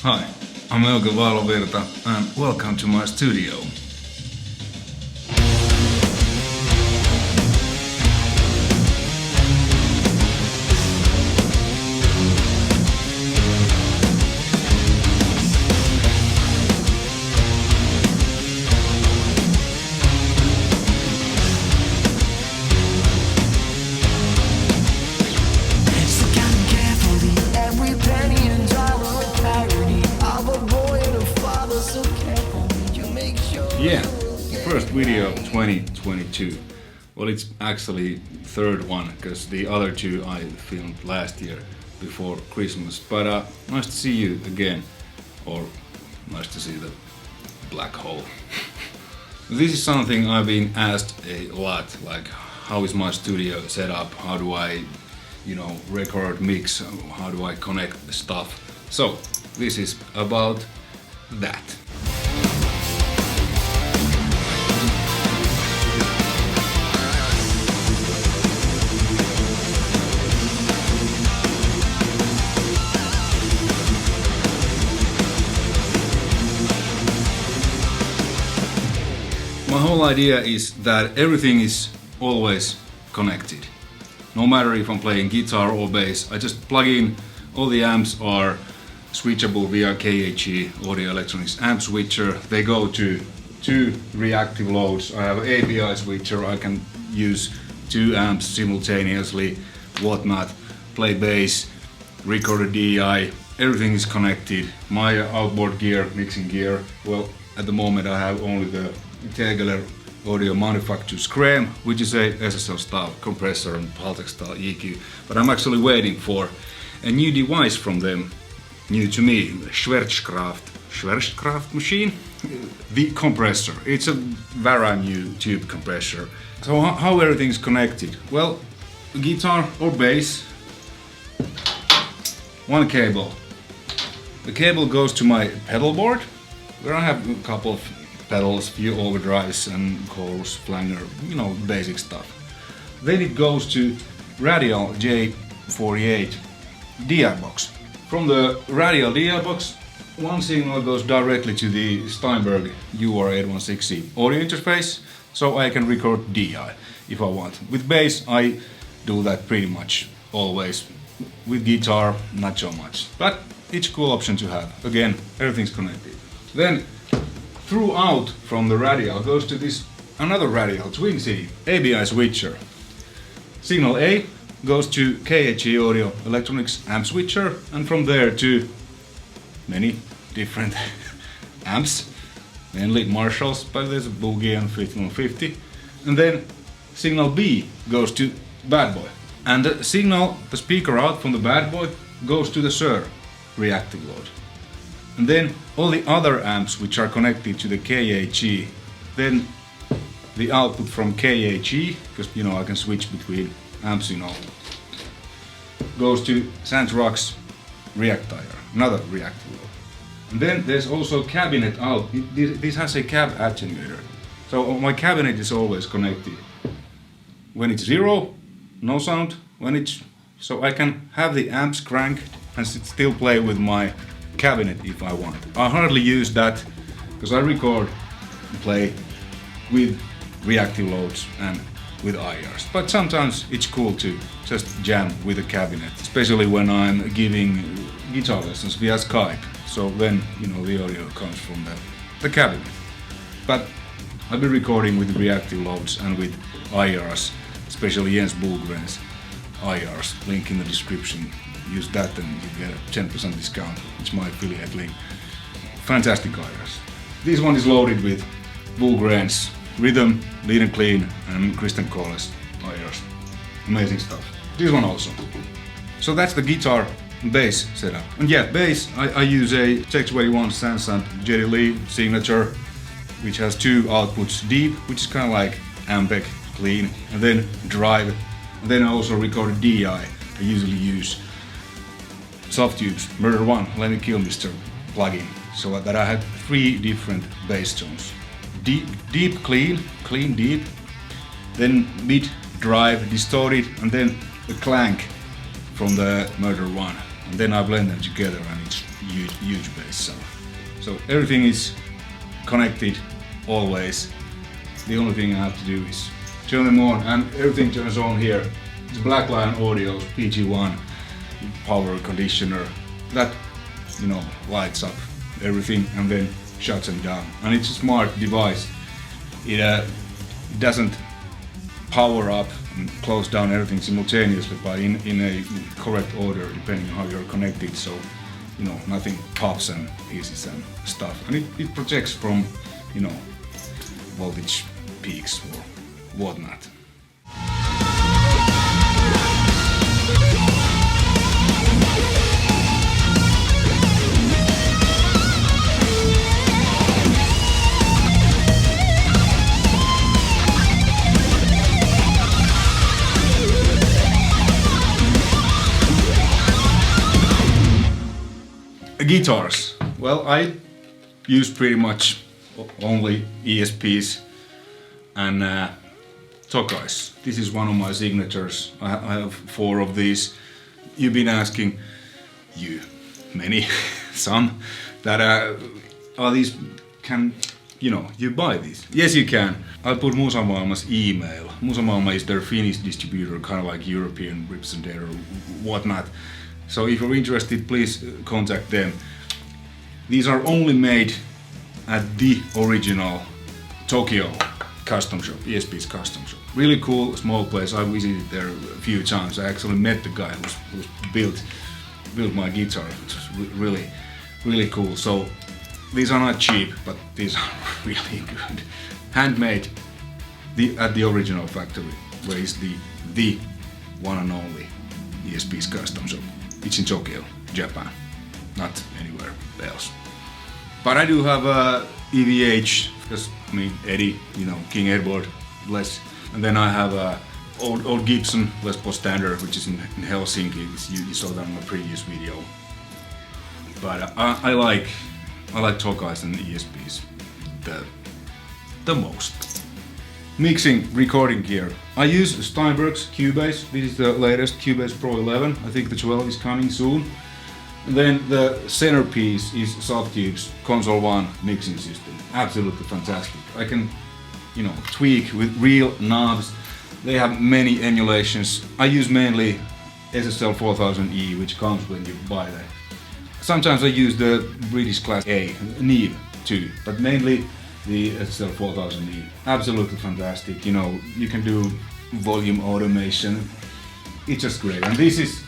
Hi, I'm Euge Valovirta and welcome to my studio. Yeah, first video of 2022. Well, it's actually third one because the other two I filmed last year before Christmas. But nice to see you again, or nice to see the black hole. This is something I've been asked a lot, like how is my studio set up, how do I, record, mix, how do I connect the stuff. So this is about that. My whole idea is that everything is always connected. No matter if I'm playing guitar or bass, I just plug in. All the amps are switchable via CYHRA audio electronics amp switcher. They go to two reactive loads. I have an API switcher. I can use two amps simultaneously, whatnot, play bass, record a DI. Everything is connected. My outboard gear, mixing gear, well, at the moment I have only the Euge audio manufacturer's CYHRA, which is a SSL style compressor and Pultex style EQ. But I'm actually waiting for a new device from them, new to me, CYHRA machine, the compressor. It's a very new tube compressor. So how everything's connected? Well, guitar or bass, one cable. The cable goes to my pedal board, where I have a couple of pedals, few overdrives and chorus, flanger, basic stuff. Then it goes to radial J48 DI box. From the radial DI box, one signal goes directly to the Steinberg UR816C audio interface, so I can record DI if I want. With bass, I do that pretty much always. With guitar, not so much. But it's a cool option to have. Again, everything's connected. Then throughout from the radial goes to this another radial twin C ABI switcher. Signal A goes to CYHRA audio electronics amp switcher, and from there to many different amps, mainly Marshalls, but there's a Boogie and 5150. And then signal B goes to bad boy, and the speaker out from the bad boy goes to the SYR reactive load. And then all the other amps which are connected to the CYHRA, then the output from CYHRA, because I can switch between amps, goes to Santrock's Reactier, another reactive load. And then there's also cabinet out. This has a cab attenuator, so my cabinet is always connected. When it's zero, no sound. So I can have the amps cranked and still play with my cabinet if I want. I hardly use that because I record and play with reactive loads and with IRs. But sometimes it's cool to just jam with a cabinet, especially when I'm giving guitar lessons via Skype. So then, the audio comes from the cabinet. But I've been recording with reactive loads and with IRs, especially Jens Bogren's IRs, link in the description. Use that and you get a 10% discount. It's my affiliate link. Fantastic IRs. This one is loaded with Bogren's Rhythm, Lead and Clean and Christian Colles IRs. Amazing stuff. This one also. So that's the guitar and bass setup. And yeah, bass, I use a Tech21 Sansan Jerry Lee signature, which has two outputs, deep, which is kind of like Ampeg, clean, and then drive. And then I also record DI. I usually use Soft Tubes, Murder One, Let Me Kill Mr. plugin, so that I had three different bass tones. Deep, clean, deep, then mid, drive, distorted, and then the clank from the Murder One. And then I blend them together and it's huge bass sound. So everything is connected always. The only thing I have to do is turn them on, and everything turns on here. It's Blackline Audio's PG1 power conditioner that, you know, lights up everything and then shuts them down. And it's a smart device. It doesn't power up and close down everything simultaneously, but in a correct order depending on how you're connected, so you know nothing pops and hisses and stuff. And it protects from, you know, voltage peaks or whatnot. Guitars. Well, I use pretty much only ESPs and Tokais. This is one of my signatures. I have 4 of these. You've been asking, many, some, that are these, can, you know, you buy these? Yes, you can. I'll put Musamaailma's email. Musamaailma is their Finnish distributor, kind of like European representative or whatnot. So if you're interested, please contact them. These are only made at the original Tokyo custom shop, ESP's custom shop. Really cool, small place. I visited there a few times. I actually met the guy who's built my guitar. It was really cool. So these are not cheap, but these are really good. Handmade at the original factory, where is the one and only ESP's custom shop. It's in Tokyo, Japan, not anywhere else. But I do have a EVH, because I mean Eddie, you know, King Edward, bless. And then I have a old Gibson Les Paul Standard, which is in Helsinki. You saw that in my previous video. But I like Tokais and ESPs the most. Mixing, recording gear. I use Steinberg's Cubase. This is the latest Cubase Pro 11. I think the 12 is coming soon. And then the centerpiece is Softube's Console 1 mixing system. Absolutely fantastic. I can, you know, tweak with real knobs. They have many emulations. I use mainly SSL 4000E, which comes when you buy that. Sometimes I use the British Class A, Neve too, but mainly the SSL 4000E. Absolutely fantastic. You know, you can do volume automation. It's just great. And this is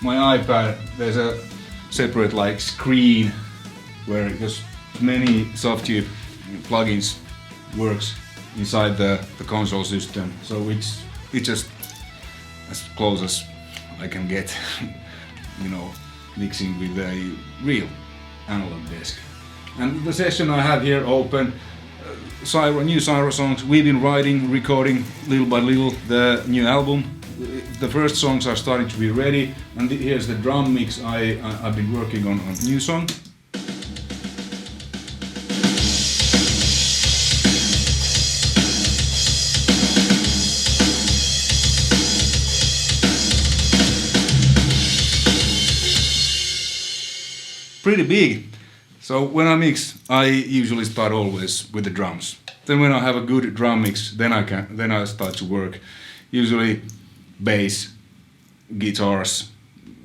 my iPad. There's a separate like screen where just many Softube plugins works inside the console system. So it's just as close as I can get, you know, mixing with a real analog disc. And the session I have here open, new CYHRA songs. We've been writing, recording little by little the new album. The first songs are starting to be ready, and here's the drum mix I've been working on a new song. Pretty big. So when I mix, I usually start always with the drums. Then when I have a good drum mix, then I start to work. Usually bass, guitars,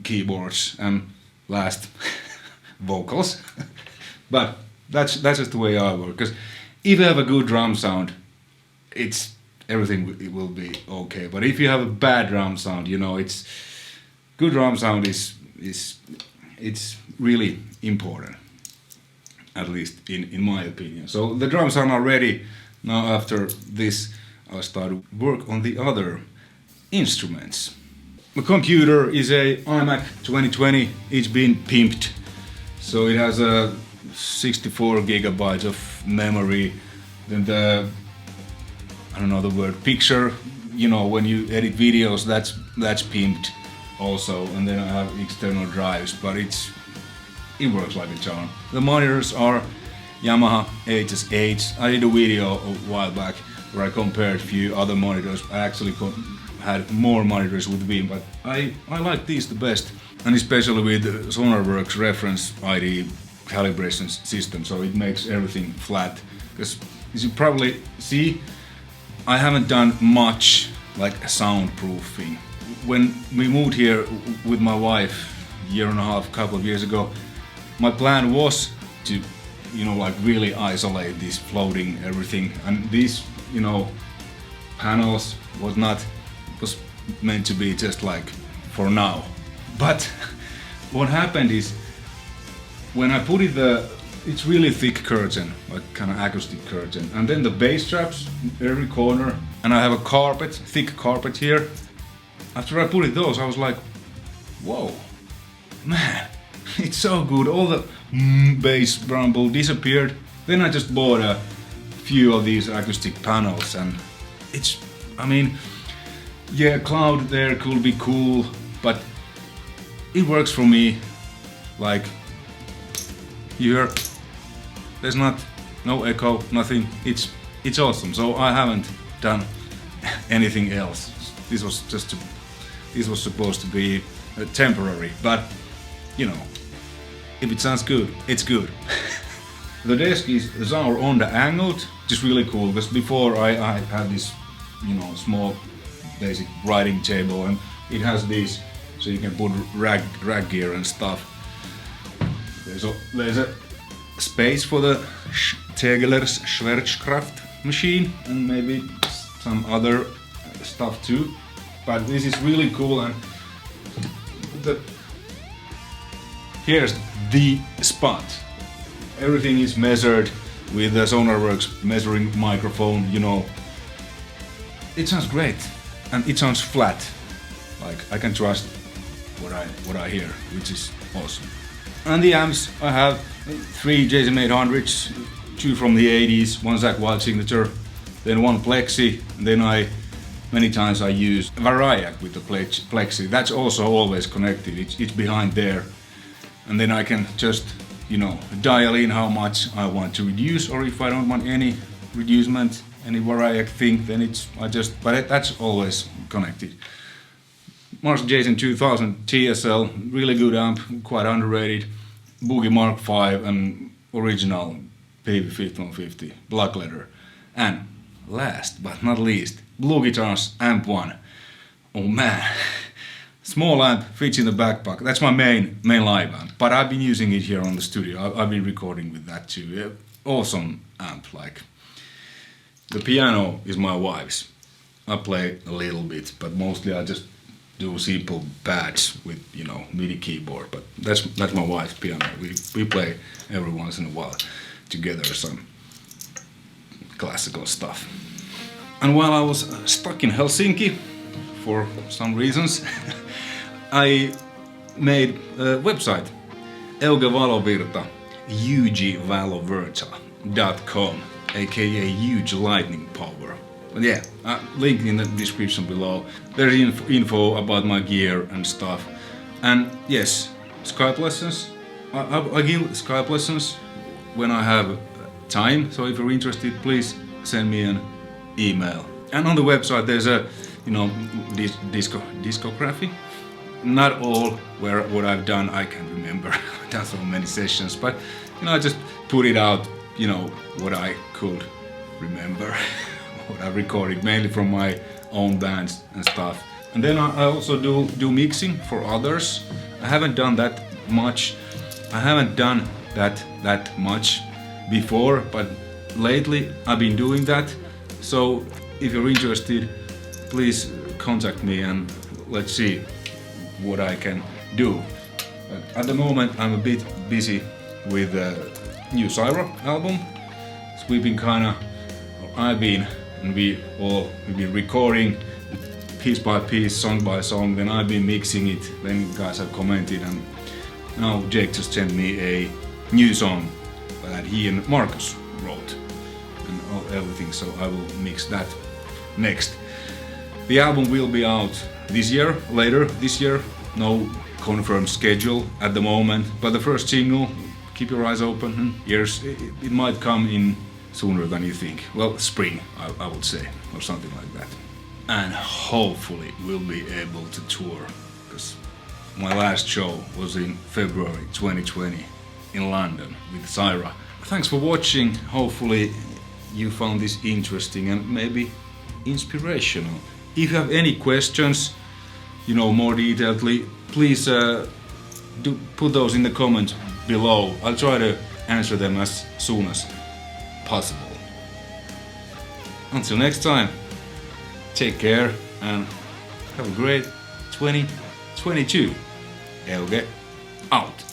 keyboards, and last vocals. But that's just the way I work. Because if you have a good drum sound, everything will be okay. But if you have a bad drum sound, you know, good drum sound is really important. At least in my opinion. So the drums are now ready. Now after this I'll start to work on the other instruments. My computer is a iMac 2020. It's been pimped. So it has a 64 gigabytes of memory. Then I don't know the word, picture, you know, when you edit videos, that's pimped also. And then I have external drives, but it works like a charm. The monitors are Yamaha HS8. I did a video a while back where I compared a few other monitors. I actually had more monitors with Veeam, but I like these the best. and especially with SonarWorks reference ID calibration system, so it makes everything flat. Because as you probably see, I haven't done much like soundproofing. When we moved here with my wife a year and a half, couple of years ago, my plan was to, you know, like really isolate this floating everything, and these, you know, panels was meant to be just like for now. But what happened is when I put it it's really thick curtain, like kind of acoustic curtain, and then the bass traps every corner, and I have a carpet, thick carpet here. After I put it those, I was like, whoa, man, it's so good. All the bass rumble disappeared. Then I just bought a few of these acoustic panels, and it's, I mean, yeah, cloud there could be cool, but it works for me. Like, here, there's no echo, nothing. It's awesome. So I haven't done anything else. This was supposed to be temporary, but you know, if it sounds good, it's good. The desk is Zour Onda angled, which is really cool, because before I had this, you know, small basic writing table, and it has these, so you can put rag gear and stuff. There's a space for the Tegeler's Schwertkraft machine, and maybe some other stuff too. But this is really cool, and here's the spot. Everything is measured with the SonarWorks measuring microphone, you know. It sounds great, and it sounds flat. Like, I can trust what I hear, which is awesome. And the amps, I have 3 JSM800s, 2 from the 80s, 1 CYHRA signature, then 1 Plexi, and then many times I use Variac with the Plexi. That's also always connected, it's behind there. And then I can just, you know, dial in how much I want to reduce, or if I don't want any reducement, any Variac thing, then but that's always connected. Marshall Jason 2000 TSL, really good amp, quite underrated. Boogie Mark V and original PV5150, black leather. And last but not least, Blue Guitars Amp 1. Oh man, small amp, fits in the backpack. That's my main live amp, but I've been using it here on the studio. I've been recording with that too. Awesome amp, like. The piano is my wife's. I play a little bit, but mostly I just do simple pads with, you know, MIDI keyboard. But that's my wife's piano. We play every once in a while together some classical stuff. And while I was stuck in Helsinki for some reasons, I made a website, Euge Valovirta, Euge Valovirta.com, aka Huge Lightning Power. But yeah, link in the description below. There's info about my gear and stuff. And yes, Skype lessons. I give Skype lessons when I have time. So if you're interested, please send me an email. And on the website there's a, you know, discography. Not all what I've done I can remember. I've done so many sessions, but you know, I just put it out, you know, what I could remember. What I recorded, mainly from my own bands and stuff. And then I also do mixing for others. I haven't done that much. I haven't done that much before, but lately I've been doing that. So if you're interested, please contact me and let's see what I can do. But at the moment I'm a bit busy with the new CYHRA album. So we've been we've been recording piece by piece, song by song, then I've been mixing it, then guys have commented, and now Jake just sent me a new song that he and Marcus wrote and everything, so I will mix that next. The album will be out later this year, no confirmed schedule at the moment, but the first single, keep your eyes open and ears, it might come in sooner than you think. Well, spring, I would say, or something like that. And hopefully we'll be able to tour, because my last show was in February 2020 in London with CYHRA. Thanks for watching. Hopefully you found this interesting and maybe inspirational. If you have any questions, you know, more detailedly, please do put those in the comments below. I'll try to answer them as soon as possible. Until next time, take care and have a great 2022. Euge out.